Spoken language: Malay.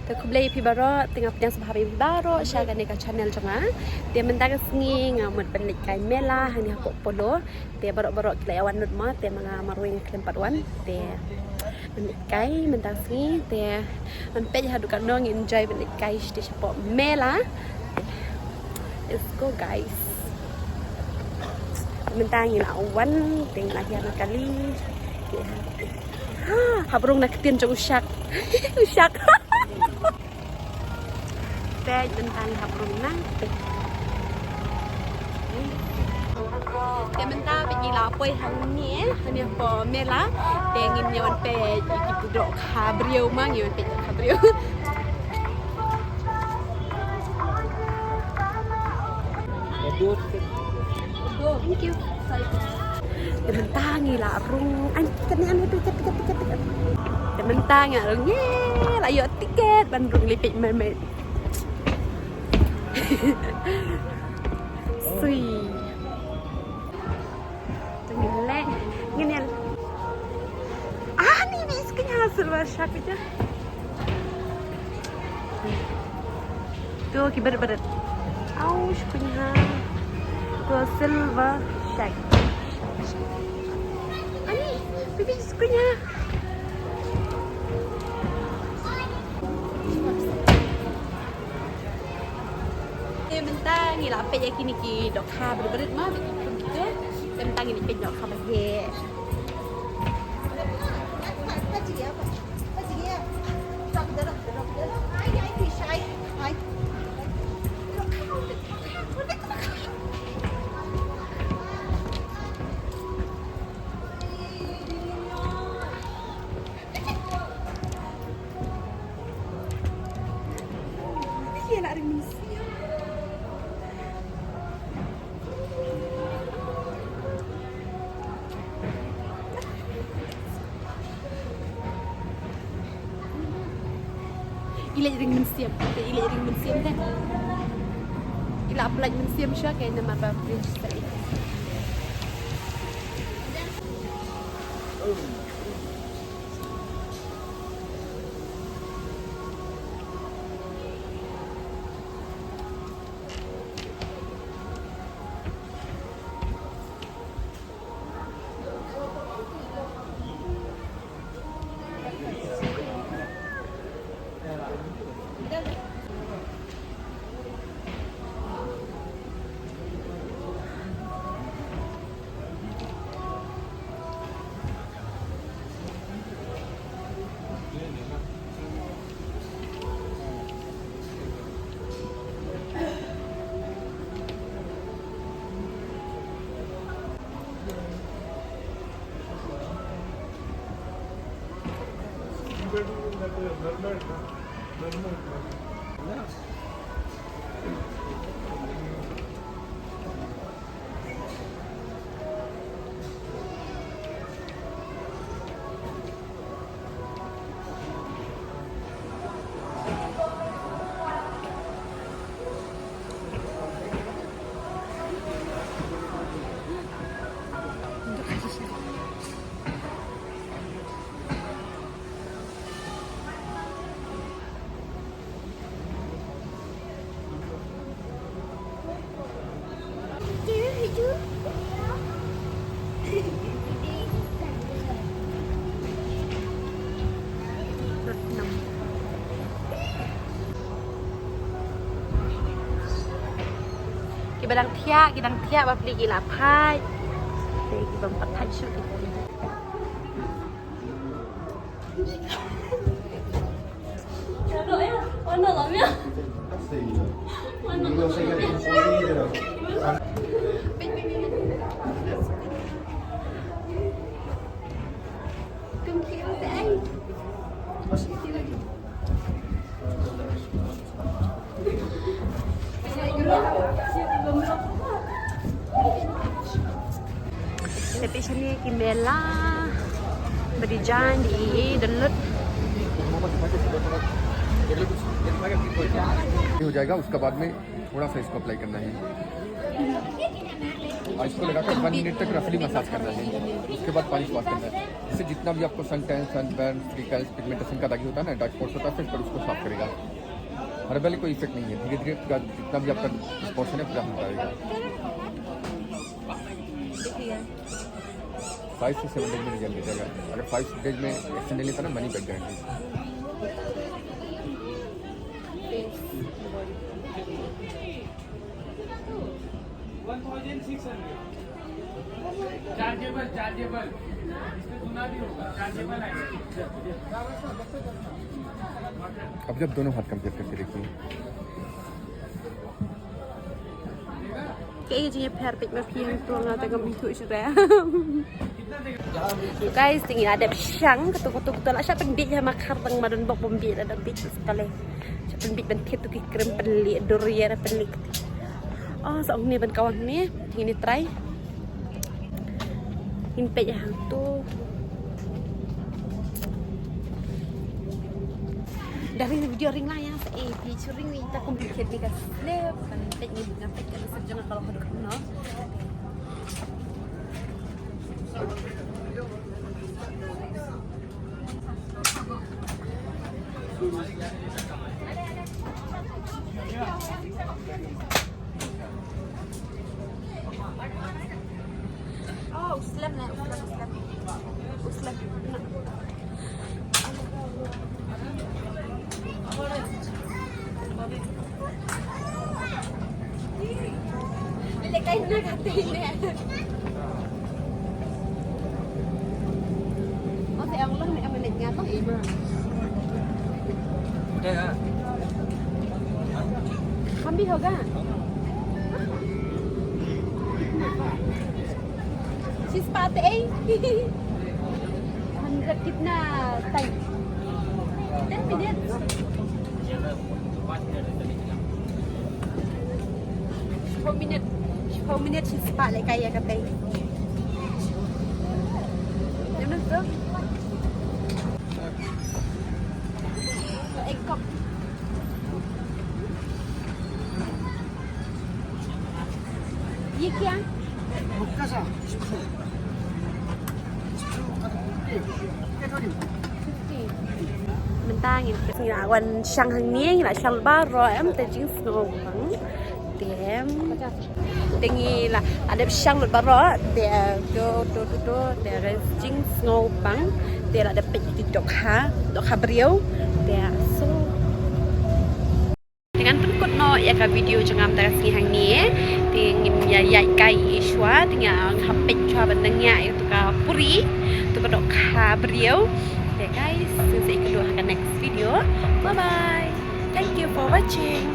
Te kublai pi baro tengah pedang sebab pi baro share kan dekat channel jonga. Te mentang sengi ngamut belik kai mela hani hakok polo. Te baro-baro kila awan nut ma te manga marwing kelempat wan. Te belik kai mentang sengi te ampej hadu kan dong enjoy belik kai di shop mela. Let's go guys. Mentang ila awan tengah lagi kali. Habrung nak ketin jauh usyak. Usyak. Teh mentang habrung nang. Teh mentang pergi lapoi hang ni hani apa mela. Teh ngin nyawan pe ibu dok kabriu mang nyawan pe kabriu. Thank you. Mentang gila rung kan anu tiket. Mentang ya rung ye ayo tiket bandung lipik mermaid. Sui. Tengilek ngene. Ni bis kenya hasil wasyak aja. Tuh kibar-barat. Aus kenya. Tuh silver shack. Ani, bibi sukunya. Mentang gila apa ya kini ki dok ha berit mah begitu. Mentang ini penyok ha bahe. Ila jadi mensiam, ila jadi mensiam deh. Ila apalagi mensiam sih kayak nama babris tadi. Kita tiap beli gila pai. Kita bempat pai shoot. Kalau ya, mana lamnya? Mana lamnya? Tapi sini Kimela berjalan di Delut. हो जाएगा उसके बाद में थोड़ा सा इसको अप्लाई करना है और इसको लगाकर 1 मिनट तक रफली मसाज करना है। उसके बाद पानी वॉश करना है। इससे जितना भी आपको सन टैन, सनबर्न, फ्रीकल्स, पिगमेंटेशन का दागी होता है ना, डार्क स्पॉट्स होता है, फिर उसको साफ करेगा। हर्बल कोई इफेक्ट नहीं है, धीरे धीरे जितना भी आपका पोर्शन है पूरा होता रहेगा। 5 से 7 डेज में रिजल्ट मिलेगा। अगर 5 डेज में एक्शन नहीं लेता ना, मनी बैक गारंटी। चार्जेबल इसमें सुना भी होगा, चार्जेबल है। अब जब दोनों हाथ कंपेयर करके देखिए, kayaknya je perfect na piang tuang ata kami tu sudah. Guys, tinggi ada pisang ketuk-ketuk tu lah. Siapa pendik ya makar tang madon bok pembik ada bit sekali. Siapa pendik bentit tu krem pelik durian pelik. Oh, seorang ni ben kawan ni, ini try. Ini pej yang tu. Dari video ring lah yang video ring ni kita complicated ni kan slip kan pej ni dengan pej kan sejauh kalau haduk no. Oh, uslam na, uslam. Lekay na natin eh. Okay, ang lang may amalit nga itong iba. Kaya Kambi ho ga. She's pate eh. 100 kit na time. 10 minutes. 4 minutes she's pate kaya katay. Yun na to. Egg cup. ये क्या mentangin wan sang hang nieng la sang ba ro em te jing snow bang dem tengi la ada sang ba ro de do de jing snow bang de la de pe dok ha brio de so dengan penkut no ya ka video jengam taras ni hang ni tingin ya kai iswa dengan hapet chwa bandangnya itu ka puri tu ka dok ha brio. Okay guys, see you in the next video. Bye bye. Thank you for watching.